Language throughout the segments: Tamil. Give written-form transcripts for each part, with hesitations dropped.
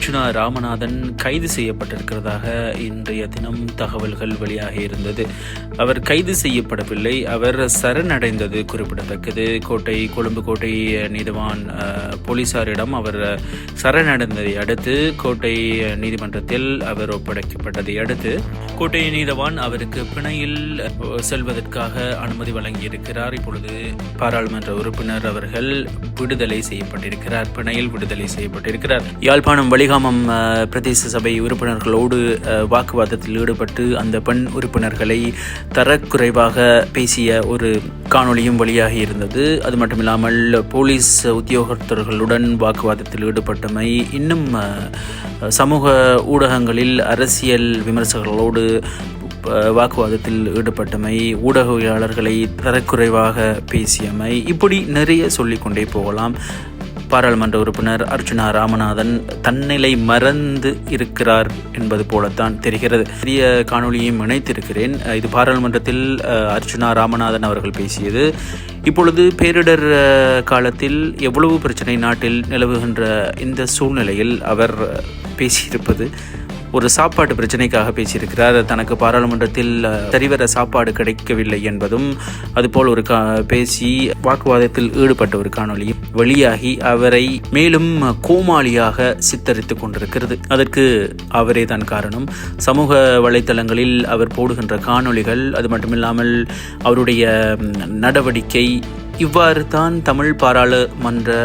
அர்ச்சுனா ராமநாதன் கைது செய்யப்பட்டிருக்கிறதாக இன்றைய தினம் தகவல்கள் வெளியாக இருந்தது. அவர் கைது செய்யப்படவில்லை, அவர் சரணடைந்தது குறிப்பிடத்தக்கது. கொழும்பு கோட்டை நீதிவான் போலீசாரிடம் அவர் சரணடைந்ததை அடுத்து கோட்டை நீதிமன்றத்தில் அவர் ஒப்படைக்கப்பட்டதை அடுத்து கோட்டை நீதிவான் அவருக்கு பிணையில் செல்வதற்காக அனுமதி வழங்கியிருக்கிறார். இப்பொழுது பாராளுமன்ற உறுப்பினர் அவர்கள் விடுதலை செய்யப்பட்டிருக்கிறார், பிணையில் விடுதலை செய்யப்பட்டிருக்கிறார். யாழ்ப்பாணம் வலிகாமம் பிரதேச சபை உறுப்பினர்களோடு வாக்குவாதத்தில் ஈடுபட்டு அந்த பெண் உறுப்பினர்களை தரக்குறைவாக பேசிய ஒரு காணொளியும் வெளியாகி இருந்தது. அது மட்டுமில்லாமல் போலீஸ் உத்தியோகத்தர்களுடன் வாக்குவாதத்தில் ஈடுபட்டமை, இன்னும் சமூக ஊடகங்களில் அரசியல் விமர்சகர்களோடு வாக்குவாதத்தில் ஈடுபட்டமை, ஊடகவியலாளர்களை தரக்குறைவாக பேசியமை, இப்படி நிறைய சொல்லிக்கொண்டே போகலாம். பாராளுமன்ற உறுப்பினர் அர்ச்சுனா ராமநாதன் தன்னிலை மறந்து இருக்கிறார் என்பது போலத்தான் தெரிகிறது. பெரிய காணொலியையும் இணைத்திருக்கிறேன். இது பாராளுமன்றத்தில் அர்ச்சுனா ராமநாதன் அவர்கள் பேசியது. இப்பொழுது பேரிடர் காலத்தில் எவ்வளவு பிரச்சனை நாட்டில் நிலவுகின்ற இந்த சூழ்நிலையில் அவர் பேசியிருப்பது ஒரு சாப்பாட்டு பிரச்சனைக்காக பேசியிருக்கிறார். தனக்கு பாராளுமன்றத்தில் சரிவர சாப்பாடு கிடைக்கவில்லை என்பதும் அதுபோல் ஒரு பேசி வாக்குவாதத்தில் ஈடுபட்ட ஒரு காணொளி வெளியாகி அவரை மேலும் கோமாளியாக சித்தரித்துக் கொண்டிருக்கிறது. அதற்கு அவரே தான் காரணம். சமூக வலைத்தளங்களில் அவர் போடுகின்ற காணொளிகள், அது மட்டுமில்லாமல் அவருடைய நடவடிக்கை, இவ்வாறு தான் தமிழ் பாராளுமன்ற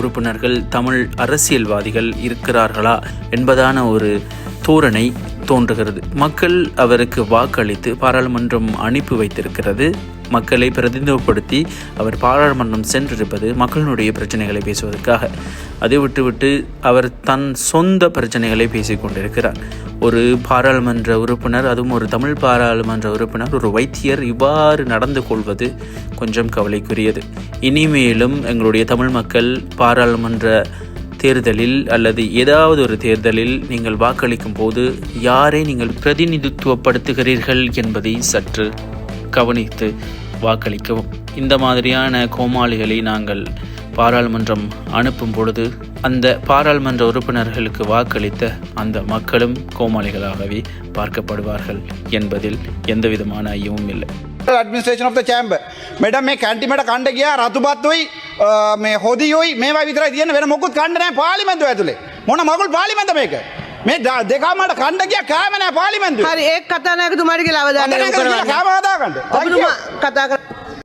உறுப்பினர்கள், தமிழ் அரசியல்வாதிகள் இருக்கிறார்களா என்பதான ஒரு தோரணை தோன்றுகிறது. மக்கள் அவருக்கு வாக்களித்து பாராளுமன்றம் அனுப்பி வைத்திருக்கிறது. மக்களை பிரதிநிதிப்படுத்தி அவர் பாராளுமன்றம் சென்றிருப்பது மக்களுடைய பிரச்சனைகளை பேசுவதற்காக. அதை விட்டுவிட்டு அவர் தன் சொந்த பிரச்சனைகளை பேசிக்கொண்டிருக்கிறார். ஒரு பாராளுமன்ற உறுப்பினர், அதுவும் ஒரு தமிழ் பாராளுமன்ற உறுப்பினர், ஒரு வைத்தியர் இவ்வாறு நடந்து கொள்வது கொஞ்சம் கவலைக்குரியது. இனிமேலும் எங்களுடைய தமிழ் மக்கள் பாராளுமன்ற தேர்தலில் அல்லது ஏதாவது ஒரு தேர்தலில் நீங்கள் வாக்களிக்கும் போது யாரை நீங்கள் பிரதிநிதித்துவப்படுத்துகிறீர்கள் என்பதை சற்று கவனித்து வாக்களிக்கவும். இந்த மாதிரியான கோமாளிகளை நாங்கள் பாராளுமன்றம் அனுப்பும் பொழுது அந்த பாராளுமன்ற உறுப்பினர்களுக்கு வாக்களித்த அந்த மக்களும் கோமாளிகளாகவே பார்க்கப்படுவார்கள் என்பதில் எந்தவிதமான ஐயமும் இல்லை. Administration of the chamber. Madam මේ කැන්ටිමට කණ්ඩ ගියා රතුපත්තුයි මේ හොදියුයි මේවා විතරයි තියෙන, වෙන මොකුත් කන්න නැහැ පාර්ලිමේන්තුව ඇතුලේ. මොන මගුල් පාර්ලිමේන්ත මේක? මේ දෙකමඩ කණ්ඩ ගියා කෑම නැහැ පාර්ලිමේන්තුවේ. හරි ඒක කතානායකතුමාට කියලා අවධානය යොමු කරන්න. කෑම හදා ගන්න. ඔබතුමා කතා කර